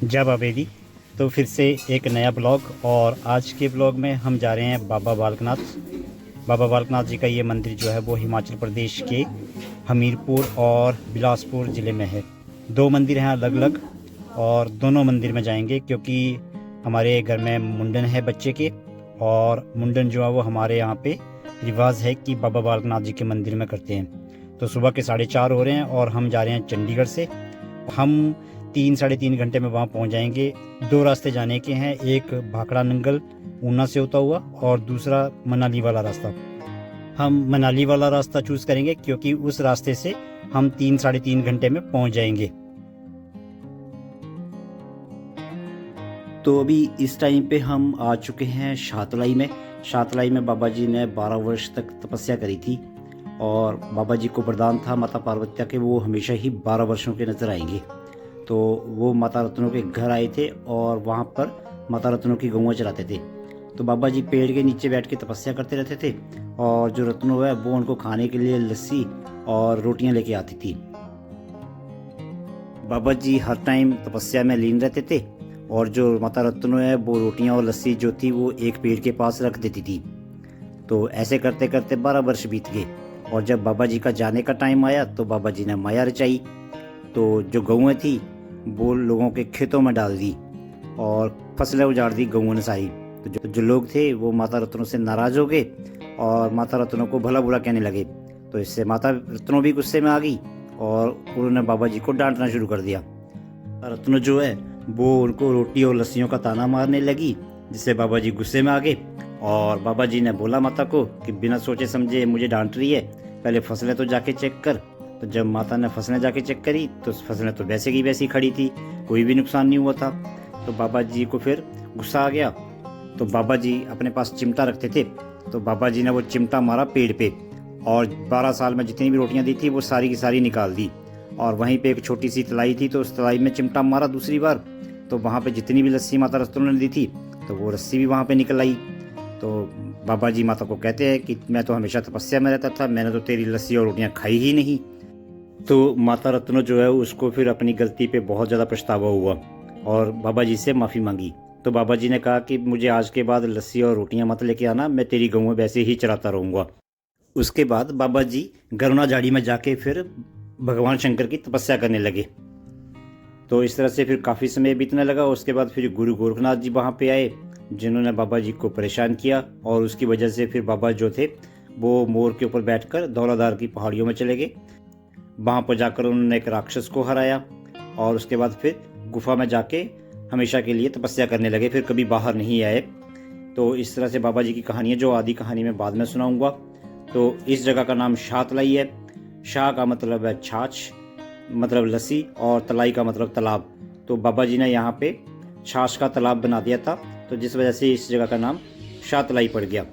जय बाबेदी। तो फिर से एक नया ब्लॉग, और आज के ब्लॉग में हम जा रहे हैं बाबा बालकनाथ। बाबा बालकनाथ जी का ये मंदिर जो है वो हिमाचल प्रदेश के हमीरपुर और बिलासपुर ज़िले में है। दो मंदिर हैं अलग अलग, और दोनों मंदिर में जाएंगे क्योंकि हमारे घर में मुंडन है बच्चे के, और मुंडन जो है वो हमारे यहाँ पे रिवाज है कि बाबा बालकनाथ जी के मंदिर में करते हैं। तो सुबह के 4:30 हो रहे हैं और हम जा रहे हैं चंडीगढ़ से। हम 3 साढ़े 3 घंटे में वहाँ पहुँच जाएंगे। दो रास्ते जाने के हैं, एक भाखड़ा नंगल ऊना से होता हुआ और दूसरा मनाली वाला रास्ता। हम मनाली वाला रास्ता चूज़ करेंगे क्योंकि उस रास्ते से हम 3 साढ़े 3 घंटे में पहुँच जाएंगे। तो अभी इस टाइम पे हम आ चुके हैं शातलाई में। शातलाई में बाबा जी ने 12 वर्ष तक तपस्या करी थी, और बाबा जी को वरदान था माता पार्वती के वो हमेशा ही 12 वर्षों के नज़र आएंगे। तो वो माता रत्नों के घर आए थे और वहाँ पर माता रत्नों की गौएं चराते थे। तो बाबा जी पेड़ के नीचे बैठ के तपस्या करते रहते थे, और जो रत्नों है वो उनको खाने के लिए लस्सी और रोटियां लेके आती थी। बाबा जी हर टाइम तपस्या में लीन रहते थे, और जो माता रत्नों है वो रोटियां और लस्सी जो थी वो एक पेड़ के पास रख देती थी। तो ऐसे करते करते 12 वर्ष बीत गए, और जब बाबा जी का जाने का टाइम आया तो बाबा जी ने माया रचाई। तो जो गौएं थी वो लोगों के खेतों में डाल दी और फसलें उजाड़ दी गौओं ने सारी। तो जो लोग थे वो माता रत्नों से नाराज हो गए और माता रत्नों को भला बुरा कहने लगे। तो इससे माता रत्नों भी गुस्से में आ गई और उन्होंने बाबा जी को डांटना शुरू कर दिया। रत्नों जो है वो उनको रोटी और लस्सियों का ताना मारने लगी, जिससे बाबा जी गुस्से में आ गए। और बाबा जी ने बोला माता को कि बिना सोचे समझे मुझे डांट रही है, पहले फसलें तो जाके चेक कर। तो जब माता ने फसलें जाके चेक करी तो फसलें तो वैसे की वैसी खड़ी थी, कोई भी नुकसान नहीं हुआ था। तो बाबा जी को फिर गुस्सा आ गया। तो बाबा जी अपने पास चिमटा रखते थे, तो बाबा जी ने वो चिमटा मारा पेड़ पे, और 12 साल में जितनी भी रोटियां दी थी वो सारी की सारी निकाल दी। और वहीं पे एक छोटी सी तलाई थी, तो उस तलाई में चिमटा मारा दूसरी बार, तो वहाँ पे जितनी भी लस्सी माता रत्नों ने दी थी तो वो रस्सी भी वहाँ पे निकल आई। तो बाबा जी माता को कहते हैं कि मैं तो हमेशा तपस्या में रहता था, मैंने तो तेरी लस्सी और रोटियां खाई ही नहीं। तो माता रत्नों जो है उसको फिर अपनी गलती पे बहुत ज़्यादा पछतावा हुआ और बाबा जी से माफ़ी मांगी। तो बाबा जी ने कहा कि मुझे आज के बाद लस्सी और रोटियां मत लेके आना, मैं तेरी गौएं वैसे ही चराता रहूँगा। उसके बाद बाबा जी गरुणा झाड़ी में जाके फिर भगवान शंकर की तपस्या करने लगे। तो इस तरह से फिर काफ़ी समय बीतने लगा। उसके बाद फिर गुरु गोरखनाथ जी वहाँ पे आए, जिन्होंने बाबा जी को परेशान किया, और उसकी वजह से फिर बाबा जो थे वो मोर के ऊपर बैठकर धौलाधार की पहाड़ियों में चले गए। वहाँ पर जाकर उन्होंने एक राक्षस को हराया, और उसके बाद फिर गुफा में जाके हमेशा के लिए तपस्या करने लगे, फिर कभी बाहर नहीं आए। तो इस तरह से बाबा जी की कहानी है, जो आदि कहानी में बाद में सुनाऊंगा। तो इस जगह का नाम शातलाई है। शाह का मतलब है छाछ, मतलब लस्सी, और तलाई का मतलब तालाब। तो बाबा जी ने यहाँ पे छाछ का तालाब बना दिया था, तो जिस वजह से इस जगह का नाम शातलाई पड़ गया।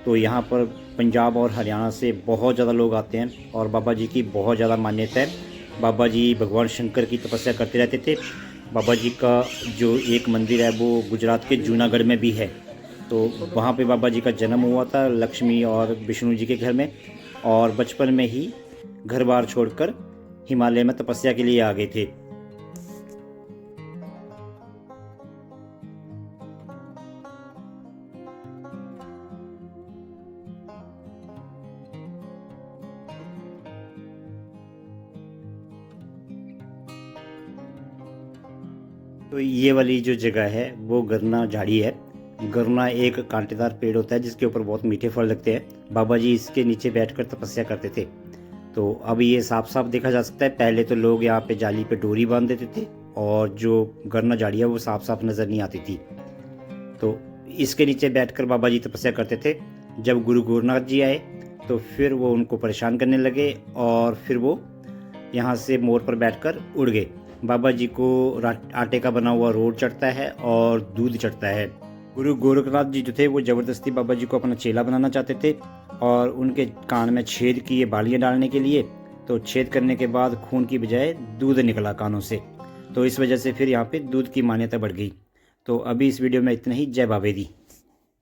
तो यहाँ पर पंजाब और हरियाणा से बहुत ज़्यादा लोग आते हैं, और बाबा जी की बहुत ज़्यादा मान्यता है। बाबा जी भगवान शंकर की तपस्या करते रहते थे। बाबा जी का जो एक मंदिर है वो गुजरात के जूनागढ़ में भी है। तो वहाँ पे बाबा जी का जन्म हुआ था लक्ष्मी और विष्णु जी के घर में, और बचपन में ही घर बार छोड़कर हिमालय में तपस्या के लिए आ गए थे। तो ये वाली जो जगह है वो गरना झाड़ी है। गरना एक कांटेदार पेड़ होता है जिसके ऊपर बहुत मीठे फल लगते हैं। बाबा जी इसके नीचे बैठकर तपस्या करते थे। तो अब ये साफ साफ देखा जा सकता है। पहले तो लोग यहाँ पे जाली पे डोरी बांध देते थे, और जो गरना झाड़ी है वो साफ साफ नज़र नहीं आती थी। तो इसके नीचे बैठकर बाबा जी तपस्या करते थे। जब गुरु गोरखनाथ जी आए तो फिर वो उनको परेशान करने लगे, और फिर वो यहाँ से मोर पर बैठकर उड़ गए। बाबा जी को आटे का बना हुआ रोट चढ़ता है और दूध चढ़ता है। गुरु गोरखनाथ जी जो थे वो ज़बरदस्ती बाबा जी को अपना चेला बनाना चाहते थे, और उनके कान में छेद किए बालियाँ डालने के लिए। तो छेद करने के बाद खून की बजाय दूध निकला कानों से। तो इस वजह से फिर यहाँ पे दूध की मान्यता बढ़ गई। तो अभी इस वीडियो में इतना ही। जय बाबेदी।